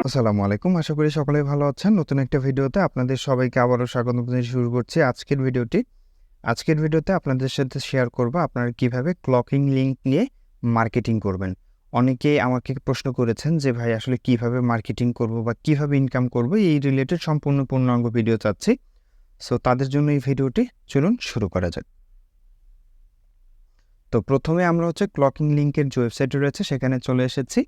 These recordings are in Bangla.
আসসালামু আলাইকুম। আশা করি সকলেই ভালো আছেন। নতুন একটা ভিডিওতে আপনাদের সবাইকে আবারও স্বাগতম জানিয়ে শুরু করছি আজকের ভিডিওটি। আজকের ভিডিওতে আপনাদের সাথে শেয়ার করব আপনারা কিভাবে ক্লকিং লিঙ্ক নিয়ে মার্কেটিং করবেন। অনেকেই আমাকে প্রশ্ন করেছেন যে ভাই আসলে কিভাবে মার্কেটিং করব বা কিভাবে ইনকাম করব, এই রিলেটেড সম্পূর্ণ পূর্ণাঙ্গ ভিডিও চাচ্ছি। সো তাদের জন্য এই ভিডিওটি চলুন শুরু করা যাক। তো প্রথমে আমরা ক্লকিং লিঙ্কের যে ওয়েবসাইটটি রয়েছে সেখানে চলে এসেছি।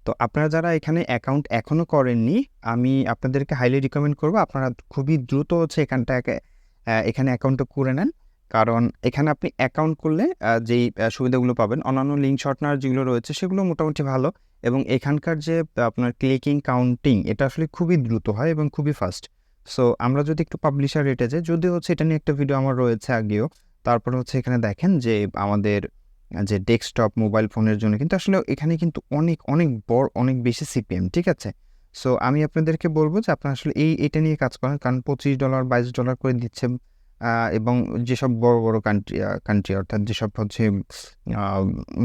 তো আপনারা যারা এখানে অ্যাকাউন্ট এখনও করেননি, আমি আপনাদেরকে হাইলি রিকমেন্ড করব আপনারা খুবই দ্রুত এখানে অ্যাকাউন্টটা করে নেন। কারণ এখানে আপনি অ্যাকাউন্ট করলে যেই সুবিধাগুলো পাবেন, অন্যান্য লিঙ্ক শর্টনার যেগুলো রয়েছে সেগুলো মোটামুটি ভালো, এবং এখানকার যে আপনার ক্লিকিং কাউন্টিং এটা আসলে খুবই দ্রুত হয় এবং খুবই ফাস্ট। সো আমরা যদি একটু পাবলিশার রেটে যাই, যদিও এটা নিয়ে একটা ভিডিও আমার রয়েছে আগেও, তারপর এখানে দেখেন যে আমাদের যে ডেস্কটপ মোবাইল ফোনের জন্য কিন্তু আসলে এখানে কিন্তু অনেক অনেক বড় অনেক বেশি সিপিএম, ঠিক আছে? সো আমি আপনাদেরকে বলবো যে আপনারা আসলে এটা নিয়ে কাজ করেন, কারণ $25 $22 করে দিচ্ছে। এবং যেসব বড় বড় কান্ট্রি অর্থাৎ যেসব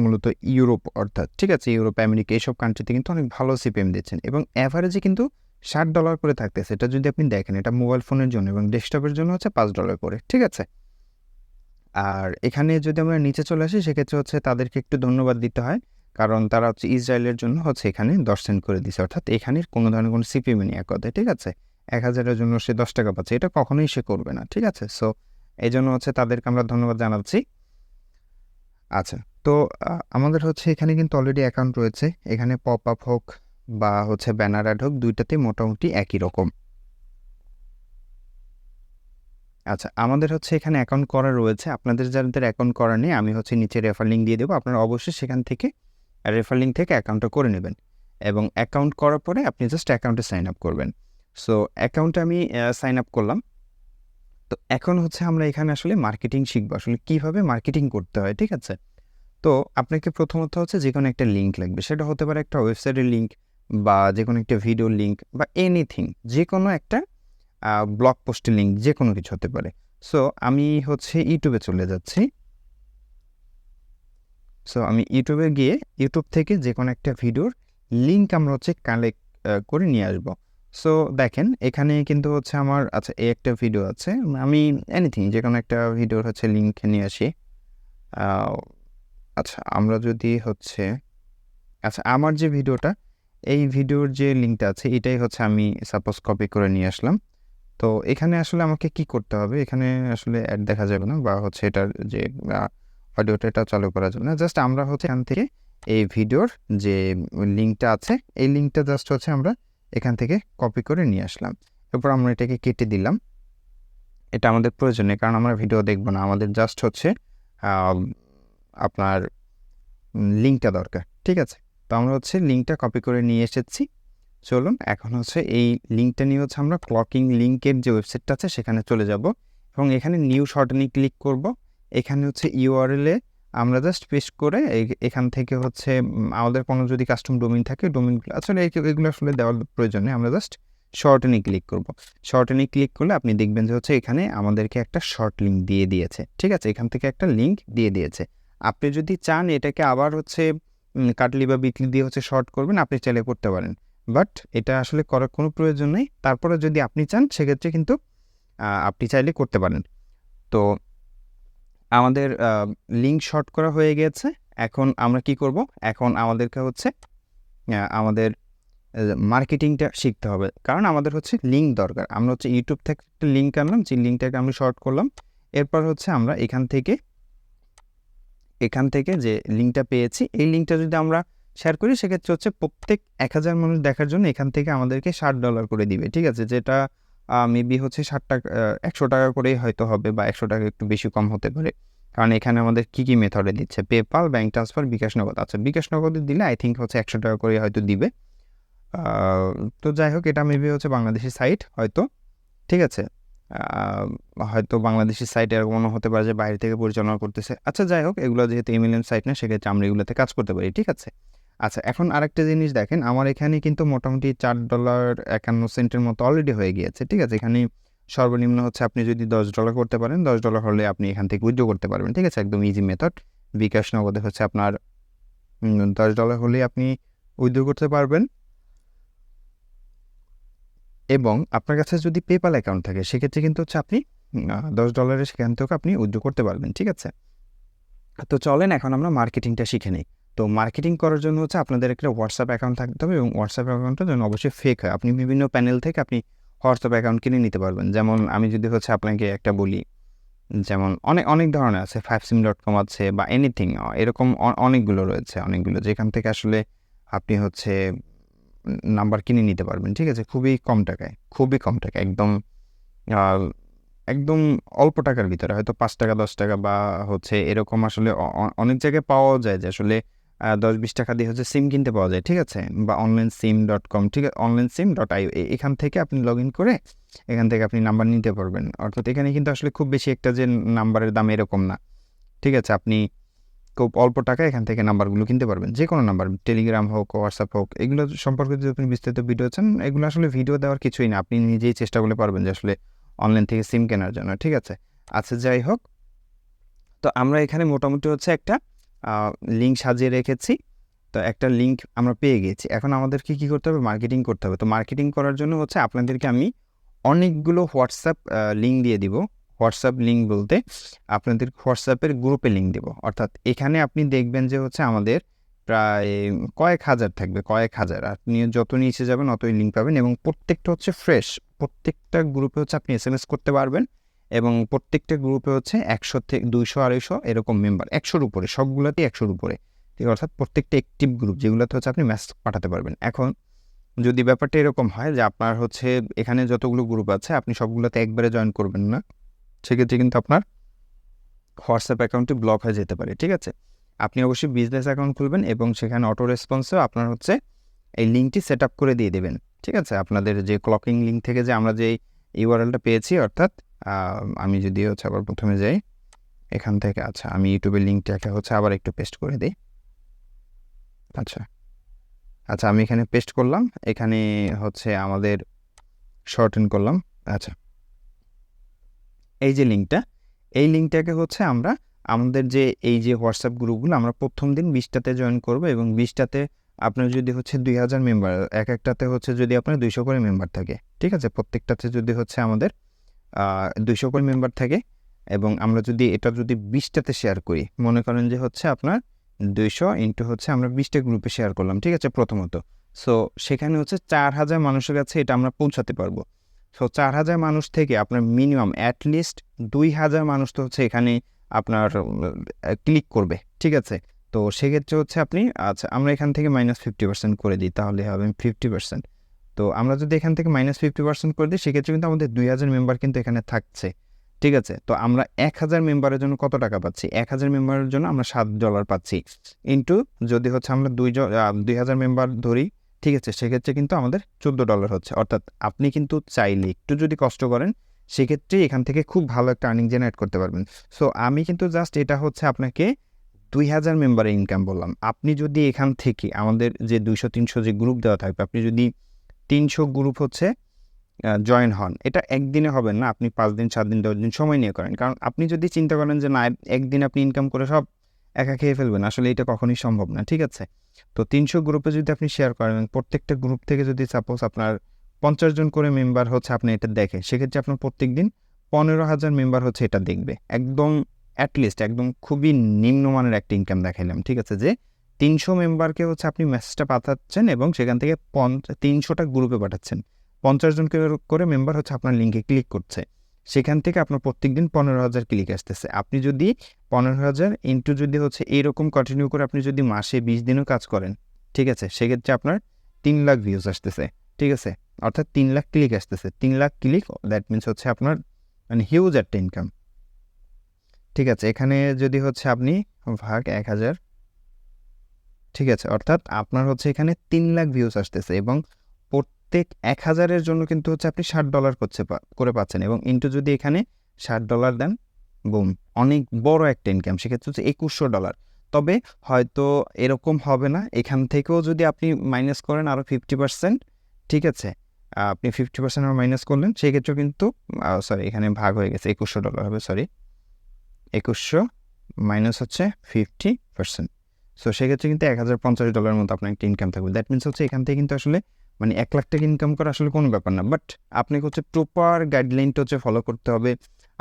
মূলত ইউরোপ, অর্থাৎ ঠিক আছে, ইউরোপ আমেরিকা এইসব কান্ট্রিতে কিন্তু অনেক ভালো সিপিএম দিচ্ছেন, এবং অ্যাভারেজে কিন্তু $60 করে থাকতেছে। এটা যদি আপনি দেখেন, এটা মোবাইল ফোনের জন্য, এবং ডেস্কটপের জন্য $5 করে, ঠিক আছে? আর এখানে যদি আমরা নিচে চলে আসি, সেক্ষেত্রে তাদেরকে একটু ধন্যবাদ দিতে হয়, কারণ তারা ইসরায়েলের জন্য এখানে 10 সেন্ট করে দিছে, অর্থাৎ এখানের কোনো ধরনের কোনো সিপিএম নেই এক কথায়, ঠিক আছে? 1000-এর জন্য সে $10 পাচ্ছে, এটা কখনোই সে করবে না, ঠিক আছে? সো এই জন্য তাদেরকে আমরা ধন্যবাদ জানাচ্ছি। আচ্ছা, তো আমাদের এখানে কিন্তু অলরেডি অ্যাকাউন্ট রয়েছে। এখানে পপ আপ হোক বা ব্যানার অ্যাড হোক, দুইটাতেই মোটামুটি একই রকম। আচ্ছা, আমাদের এখানে অ্যাকাউন্ট করা রয়েছে। আপনাদের যাদের অ্যাকাউন্ট করা নেই, আমি নিচে রেফার লিঙ্ক দিয়ে দেবো। আপনারা অবশ্যই সেখান থেকে রেফার লিঙ্ক থেকে অ্যাকাউন্টটা করে নেবেন, এবং অ্যাকাউন্ট করার পরে আপনি জাস্ট অ্যাকাউন্টে সাইন আপ করবেন। সো অ্যাকাউন্টে আমি সাইন আপ করলাম। তো এখন আমরা এখানে আসলে মার্কেটিং শিখবো, আসলে কীভাবে মার্কেটিং করতে হয়, ঠিক আছে? তো আপনাকে প্রথমত যে কোনো একটা লিঙ্ক লাগবে, সেটা হতে পারে একটা ওয়েবসাইটের লিঙ্ক বা যে কোনো একটা ভিডিওর লিঙ্ক বা এনিথিং, যে কোনো একটা ব্লগ পোস্টের লিঙ্ক, যে কোনো কিছু হতে পারে। সো আমি ইউটিউবে চলে যাচ্ছি। সো আমি ইউটিউবে গিয়ে ইউটিউব থেকে যে কোনো একটা ভিডিওর লিঙ্ক আমরা কালেক্ট করে নিয়ে আসবো। সো দেখেন এখানে কিন্তু আমার এই একটা ভিডিও আছে, আমি এনিথিং যে কোনো একটা ভিডিওর লিঙ্ক নিয়ে আসি। আচ্ছা, আমরা যদি আমার যে ভিডিওটা, এই ভিডিওর যে লিঙ্কটা আছে এটাই আমি সাপোজ কপি করে নিয়ে আসলাম। তো এখানে আসলে আমাকে কি করতে হবে, এখানে আসলে অ্যাড দেখা যাবে না, বা এটার যে অডিওটা এটা চালু করা যাবে না। জাস্ট আমরা এখান থেকে এই ভিডিওর যে লিঙ্কটা আছে, এই লিঙ্কটা জাস্ট আমরা এখান থেকে কপি করে নিয়ে আসলাম। এরপর আমরা এটাকে কেটে দিলাম। এটা আমাদের প্রয়োজন নেই, কারণ আমরা ভিডিও দেখব না, আমাদের জাস্ট আপনার লিঙ্কটা দরকার, ঠিক আছে? তো আমরা লিঙ্কটা কপি করে নিয়ে এসেছি। চলুন এখন এই লিঙ্কটা নিয়ে আমরা ক্লকিং লিঙ্কের যে ওয়েবসাইটটা আছে সেখানে চলে যাব, এবং এখানে নিউ শর্টেনিং ক্লিক করব। এখানে ইউআরএলে আমরা জাস্ট পেস্ট করে এখান থেকে আমাদের কোনো যদি কাস্টম ডোমেইন থাকে, ডোমেইনগুলো আসলে এগুলো আসলে দেওয়ার প্রয়োজন নেই, আমরা জাস্ট শর্টেনিং ক্লিক করব। শর্টেনিং ক্লিক করলে আপনি দেখবেন যে এখানে আমাদেরকে একটা শর্ট লিঙ্ক দিয়ে দিয়েছে, ঠিক আছে? এখান থেকে একটা লিঙ্ক দিয়ে দিয়েছে। আপনি যদি চান এটাকে আবার কাটলি বা বিটলি দিয়ে শর্ট করবেন, আপনি চাইলে করতে পারেন, বাট এটা আসলে করার কোনো প্রয়োজন নেই। তারপরে যদি আপনি চান সেক্ষেত্রে কিন্তু আপনি চাইলে করতে পারেন। তো আমাদের লিঙ্ক শর্ট করা হয়ে গেছে। এখন আমরা কি করব, এখন আমাদেরকে আমাদের মার্কেটিংটা শিখতে হবে, কারণ আমাদের লিঙ্ক দরকার। আমরা ইউটিউব থেকে একটা লিঙ্ক আনলাম, যে লিঙ্কটাকে আমি শর্ট করলাম। এরপর আমরা এখান থেকে যে লিঙ্কটা পেয়েছি, এই লিঙ্কটা যদি আমরা শেয়ার করি, সেক্ষেত্রে প্রত্যেক 1000 মানুষ দেখার জন্য এখান থেকে আমাদেরকে $60 করে দিবে, ঠিক আছে? যেটা মেবি $100 করেই হয়তো হবে, বা $100 একটু বেশি কম হতে পারে, কারণ এখানে আমাদের কী কী মেথডে দিচ্ছে, পেপাল, ব্যাঙ্ক ট্রান্সফার, বিকাশ নগদ। আচ্ছা, বিকাশ নগদে দিলে আই থিঙ্ক $100 করে হয়তো দিবে। তো যাই হোক, এটা মেবি বাংলাদেশি সাইট হয়তো, ঠিক আছে? হয়তো বাংলাদেশি সাইট এরকমও হতে পারে যে বাইরে থেকে পরিচালনা করতেছে। আচ্ছা, যাই হোক, এগুলো যেহেতু এমএলএম সাইট না, সেক্ষেত্রে আমরা এগুলোতে কাজ করতে পারি, ঠিক আছে? আচ্ছা, এখন আরেকটা জিনিস দেখেন, আমার এখানে কিন্তু মোটামুটি $4.51 মতো অলরেডি হয়ে গিয়েছে, ঠিক আছে? এখানে সর্বনিম্ন আপনি যদি $10 করতে পারেন, $10 হলে আপনি এখান থেকে উইথড্র করতে পারবেন, ঠিক আছে? একদম ইজি মেথড। বিকাশ নগদে আপনার $10 হলেই আপনি উইথড্র করতে পারবেন। এবং আপনার কাছে যদি পেপ্যাল অ্যাকাউন্ট থাকে সেক্ষেত্রে কিন্তু হচ্ছে আপনি $10 সেখান থেকে আপনি উইথড্র করতে পারবেন, ঠিক আছে? তো চলেন এখন আমরা মার্কেটিংটা শিখে নিই। তো মার্কেটিং করার জন্য হচ্ছে আপনাদের একটা হোয়াটসঅ্যাপ অ্যাকাউন্ট থাকতে হবে এবং হোয়াটসঅ্যাপ অ্যাকাউন্টটা যেন অবশ্যই ফেক হয়। আপনি বিভিন্ন প্যানেল থেকে আপনি হোয়াটসঅ্যাপ অ্যাকাউন্ট কিনে নিতে পারবেন। যেমন আমি যদি হচ্ছে আপনাকে একটা বলি, যেমন অনেক ধরনের আছে, 5sim.com আছে বা এনিথিং, এরকম অনেকগুলো রয়েছে, অনেকগুলো যেখান থেকে আসলে আপনি হচ্ছে নাম্বার কিনে নিতে পারবেন, ঠিক আছে? খুবই কম টাকায়, একদম একদম অল্প টাকার ভিতরে, হয়তো ৳5 ৳10 বা হচ্ছে এরকম আসলে অনেক জায়গায় পাওয়াও যায় যে আসলে 10-20 টাকা দিয়ে হচ্ছে সিম কিনতে পাওয়া যায়, ঠিক আছে? বা onlinesim.com, ঠিক আছে? onlinesim.io এখান থেকে আপনি লগ ইন করে এখান থেকে আপনি নাম্বার নিতে পারবেন। অর্থাৎ এখানে কিন্তু আসলে খুব বেশি একটা যে নাম্বারের দাম এরকম না, ঠিক আছে? আপনি খুব অল্প টাকায় এখান থেকে নাম্বারগুলো কিনতে পারবেন। যেকোনো নাম্বার, টেলিগ্রাম হোক, হোয়াটসঅ্যাপ হোক, এগুলো সম্পর্কে যদি আপনি বিস্তারিত ভিডিও চান, এগুলো আসলে ভিডিও দেওয়ার কিছুই না। আপনি নিজেই চেষ্টা করলে পারবেন যে আসলে অনলাইন থেকে সিম কেনার জন্য, ঠিক আছে? আচ্ছা, যাই হোক, তো আমরা এখানে মোটামুটি হচ্ছে একটা লিঙ্ক সাজিয়ে রেখেছি। তো একটা লিঙ্ক আমরা পেয়ে গেছি। এখন আমাদেরকে কী করতে হবে? মার্কেটিং করতে হবে। তো মার্কেটিং করার জন্য হচ্ছে আপনাদেরকে আমি অনেকগুলো হোয়াটসঅ্যাপ লিঙ্ক দিয়ে দিব। হোয়াটসঅ্যাপ লিঙ্ক বলতে আপনাদের হোয়াটসঅ্যাপের গ্রুপে লিঙ্ক দেব। অর্থাৎ এখানে আপনি দেখবেন যে হচ্ছে আমাদের প্রায় কয়েক হাজার থাকবে, কয়েক হাজার। আপনি যত নিচে যাবেন অতই লিঙ্ক পাবেন এবং প্রত্যেকটা হচ্ছে ফ্রেশ। প্রত্যেকটা গ্রুপে হচ্ছে আপনি এসএমএস করতে পারবেন এবং প্রত্যেকটা গ্রুপে হচ্ছে 100 থেকে 200-250 এরকম মেম্বার, 100-র উপরে, সবগুলোতেই 100-র উপরে, ঠিক আছে? অর্থাৎ প্রত্যেকটা অ্যাক্টিভ গ্রুপ যেগুলোতে হচ্ছে আপনি মেসেজ পাঠাতে পারবেন। এখন যদি ব্যাপারটা এরকম হয় যে আপনার হচ্ছে এখানে যতগুলো গ্রুপ আছে আপনি সবগুলোতে একবারে জয়েন করবেন না, সেক্ষেত্রে কিন্তু আপনার হোয়াটসঅ্যাপ অ্যাকাউন্টটি ব্লক হয়ে যেতে পারে, ঠিক আছে? আপনি অবশ্যই বিজনেস অ্যাকাউন্ট খুলবেন এবং সেখানে অটো রেসপন্সেও আপনার হচ্ছে এই লিঙ্কটি সেট আপ করে দিয়ে দেবেন, ঠিক আছে? আপনাদের যে ক্লকিং লিঙ্ক থেকে যে আমরা যে ইউআরএলটা পেয়েছি, অর্থাৎ আমি যদি হচ্ছে আবার প্রথমে যাই এখান থেকে, আচ্ছা আমি ইউটিউবের লিঙ্কটাকে হচ্ছে আবার একটু পেস্ট করে দিই। আচ্ছা, আমি এখানে পেস্ট করলাম, এখানে হচ্ছে আমাদের শর্টেন করলাম। আচ্ছা, এই যে লিঙ্কটা, এই লিঙ্কটাকে হচ্ছে আমরা আমাদের যে এই যে হোয়াটসঅ্যাপ গ্রুপগুলো আমরা প্রথম দিন 20টাতে জয়েন করব এবং 20টাতে আপনার যদি হচ্ছে 2000 মেম্বার, এক একটাতে হচ্ছে যদি আপনার 200 করে মেম্বার থাকে, ঠিক আছে? প্রত্যেকটাতে যদি হচ্ছে আমাদের 200 করে মেম্বার থাকে এবং আমরা যদি এটা যদি 20টাতে শেয়ার করি, মনে করেন যে হচ্ছে আপনার 200 ইন্টু হচ্ছে আমরা 20টা গ্রুপে শেয়ার করলাম, ঠিক আছে? প্রথমত, সো সেখানে হচ্ছে 4000 মানুষের কাছে এটা আমরা পৌঁছাতে পারবো। সো 4000 মানুষ থেকে আপনার মিনিমাম অ্যাটলিস্ট 2000 মানুষ তো হচ্ছে এখানে আপনার ক্লিক করবে, ঠিক আছে? তো সেক্ষেত্রে হচ্ছে আপনি, আচ্ছা আমরা এখান থেকে -50% করে দিই, তাহলে হবে 50%। তো আমরা যদি এখান থেকে -50% করে দিই সেক্ষেত্রে কিন্তু আমাদের 2000 মেম্বার কিন্তু এখানে থাকছে, ঠিক আছে? তো আমরা 1000 মেম্বারের জন্য কত টাকা পাচ্ছি? 1000 মেম্বারের জন্য আমরা $7 পাচ্ছি, ইন্টু যদি হচ্ছে আমরা 2000 মেম্বার ধরি, ঠিক আছে? সেক্ষেত্রে কিন্তু আমাদের $14 হচ্ছে। অর্থাৎ আপনি কিন্তু চাইলে একটু যদি কষ্ট করেন সেক্ষেত্রে এখান থেকে খুব ভালো একটা আর্নিং জেনারেট করতে পারবেন। সো আমি কিন্তু জাস্ট এটা হচ্ছে আপনাকে 2000 মেম্বারের ইনকাম বললাম। আপনি যদি এখান থেকে আমাদের যে 200-300 যে গ্রুপ দেওয়া থাকবে, আপনি যদি 300 গ্রুপ হচ্ছে জয়েন হন, এটা একদিনে হবে না, আপনি 5 দিন, 7 দিন, 10 দিন সময় নিয়ে করেন। কারণ আপনি যদি চিন্তা করেন যে না একদিন আপনি ইনকাম করে সব একা খেয়ে ফেলবেন, আসলে এটা কখনোই সম্ভব না, ঠিক আছে? তো 300 গ্রুপে যদি আপনি শেয়ার করেন, প্রত্যেকটা গ্রুপ থেকে যদি সাপোজ আপনার 50 জন করে মেম্বার হচ্ছে আপনি এটা দেখে, সেক্ষেত্রে আপনার প্রত্যেকদিন 15,000 মেম্বার হচ্ছে এটা দেখবে। একদম অ্যাটলিস্ট একদম খুবই নিম্নমানের একটা ইনকাম দেখাইলাম, ঠিক আছে? যে 300 মেম্বারকে হচ্ছে আপনি মেসেজটা পাঠাচ্ছেন এবং সেখান থেকে 300টা গ্রুপে পাঠাচ্ছেন। 50 জন করে মেম্বার হচ্ছে আপনার লিঙ্কে ক্লিক করছে। সেখান থেকে আপনার প্রত্যেকদিন 15,000 ক্লিক আসতেছে। আপনি যদি 15,000 ইন্টু যদি হচ্ছে এরকম কন্টিনিউ করে আপনি যদি মাসে 20 দিনও কাজ করেন, ঠিক আছে? সেক্ষেত্রে আপনার 3 লাখ ভিউজ আসতেছে, ঠিক আছে? অর্থাৎ 3 লাখ ক্লিক আসতেছে। 3 লাখ ক্লিক, দ্যাট মিনস হচ্ছে আপনার মানে হিউজ একটা ইনকাম, ঠিক আছে? এখানে যদি হচ্ছে আপনি ভাগ 1000, ঠিক আছে? অর্থাৎ আপনার হচ্ছে এখানে 3 লাখ ভিউজ আসতেছে এবং প্রত্যেক 1000-এর জন্য কিন্তু হচ্ছে আপনি $60 করে পাচ্ছেন এবং ইন্টু যদি এখানে $60 দেন, বুম, অনেক বড় একটা ইনকাম। সেক্ষেত্রে হচ্ছে $2100। তবে হয়তো এরকম হবে না, এখান থেকেও যদি আপনি মাইনাস করেন আরও 50%, ঠিক আছে? আপনি 50% আরও মাইনাস করলেন, সেক্ষেত্রেও কিন্তু সরি এখানে ভাগ হয়ে গেছে, $2100 হবে, সরি 2100 মাইনাস হচ্ছে 50%। সো সেক্ষেত্রে কিন্তু $1050 মতো আপনার একটা ইনকাম থাকবে। দ্যাট মিনস হচ্ছে এখান থেকে কিন্তু আসলে মানে 1 লাখ টাকা ইনকাম করা আসলে কোনো ব্যাপার না। বাট আপনাকে হচ্ছে প্রপার গাইডলাইনটা হচ্ছে ফলো করতে হবে।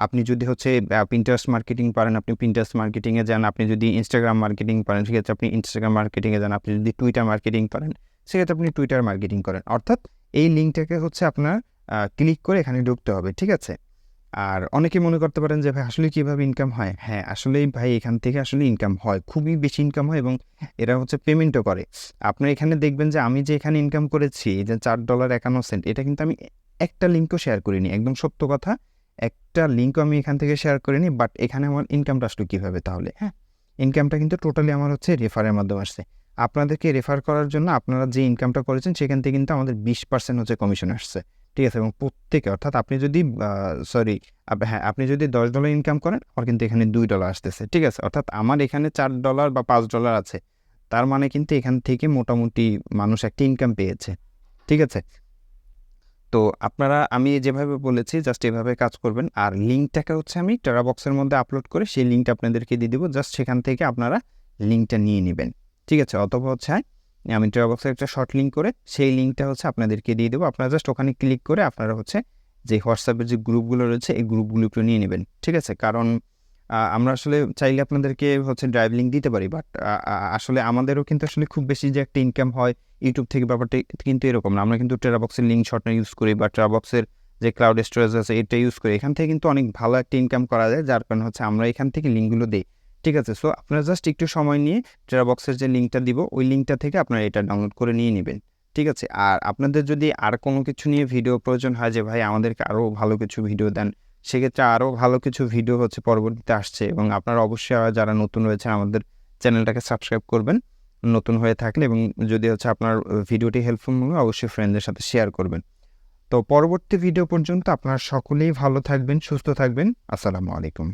আপনি যদি হচ্ছে Pinterest মার্কেটিং পারেন, আপনি Pinterest মার্কেটিংয়ে যান। আপনি যদি Instagram মার্কেটিং পারেন, সেক্ষেত্রে আপনি Instagram মার্কেটিংয়ে যান। আপনি যদি Twitter মার্কেটিং পারেন, সেক্ষেত্রে আপনি Twitter মার্কেটিং করেন। অর্থাৎ এই লিঙ্কটাকে হচ্ছে আপনার ক্লিক করে এখানে ঢুকতে হবে, ঠিক আছে? আর অনেকে মনে করতে পারেন যে ভাই আসলে কিভাবে ইনকাম হয়? হ্যাঁ, আসলেই ভাই এখান থেকে আসলে ইনকাম হয়। খুবই বেশি ইনকাম হয় এবং এরা হচ্ছে পেমেন্টও করে। আপনার এখানে দেখবেন যে আমি যে এখানে ইনকাম করেছি এই যে $4.51 এটা কিন্তু আমি একটা লিঙ্কও শেয়ার করিনি। একদম সত্য কথা। একটা লিঙ্কও আমি এখান থেকে শেয়ার করিনি। বাট এখানে আমার ইনকামটা আসলো কিভাবে তাহলে? হ্যাঁ? ইনকামটা কিন্তু টোটালি আমার হচ্ছে রেফারের মাধ্যমে আসছে। আপনাদেরকে রেফার করার জন্য আপনারা যে ইনকামটা করেছেন সেখান থেকে কিন্তু আমাদের 20% হচ্ছে কমিশন আসছে। ঠিক আছে? এবং প্রত্যেকে অর্থাৎ আপনি যদি আপনি যদি $10 ইনকাম করেন, আমার কিন্তু এখানে $2 আসতেছে। ঠিক আছে? অর্থাৎ আমার এখানে $4 বা $5 আছে। তার মানে কিন্তু এখান থেকে মোটামুটি মানুষ একটা ইনকাম পেয়েছে। ঠিক আছে? তো আপনারা আমি যেভাবে বলেছি জাস্ট এভাবে কাজ করবেন। আর লিঙ্কটাকে হচ্ছে আমি টেরা বক্সের মধ্যে আপলোড করে সেই লিঙ্কটা আপনাদেরকে দিয়ে দিব। জাস্ট সেখান থেকে আপনারা লিঙ্কটা নিয়ে নিবেন। ঠিক আছে? অথবা হচ্ছে আমি টেরা বক্সের একটা শর্ট লিঙ্ক করে সেই লিঙ্কটা হচ্ছে আপনাদেরকে দিয়ে দেবো। আপনারা জাস্ট ওখানে ক্লিক করে আপনারা হচ্ছে যে হোয়াটসঅ্যাপের যে গ্রুপগুলো রয়েছে এই গ্রুপগুলো একটু নিয়ে নেবেন। ঠিক আছে? কারণ আমরা আসলে চাইলে আপনাদেরকে হচ্ছে ড্রাইভ লিঙ্ক দিতে পারি। বাট আসলে আমাদেরও কিন্তু আসলে খুব বেশি যে একটা ইনকাম হয় ইউটিউব থেকে ব্যাপারটা কিন্তু এরকম না। আমরা কিন্তু টেরাবক্সের লিঙ্ক শর্টনার ইউজ করি বা টেরাবক্সের যে ক্লাউড স্টোরেজ আছে এটা ইউজ করি। এখান থেকে কিন্তু অনেক ভালো একটা ইনকাম করা যায়, যার কারণে হচ্ছে আমরা এখান থেকে লিঙ্কগুলো দেই। ঠিক আছে? সো আপনারা জাস্ট একটু সময় নিয়ে টেরাবক্সের যে লিঙ্কটা দিব ওই লিঙ্কটা থেকে আপনারা এটা ডাউনলোড করে নিয়ে নেবেন। ঠিক আছে? আর আপনাদের যদি আর কোনো কিছু নিয়ে ভিডিও প্রয়োজন হয় যে ভাই আমাদেরকে আরও ভালো কিছু ভিডিও দেন, সেক্ষেত্রে আরও ভালো কিছু ভিডিও হচ্ছে পরবর্তীতে আসছে এবং আপনারা অবশ্যই যারা নতুন রয়েছেন আমাদের চ্যানেলটাকে সাবস্ক্রাইব করবেন নতুন হয়ে থাকলে, এবং যদি হচ্ছে আপনার ভিডিওটি হেল্পফুল মনে হয় অবশ্যই ফ্রেন্ডদের সাথে শেয়ার করবেন। তো পরবর্তী ভিডিও পর্যন্ত আপনারা সকলেই ভালো থাকবেন, সুস্থ থাকবেন। আসসালামু আলাইকুম।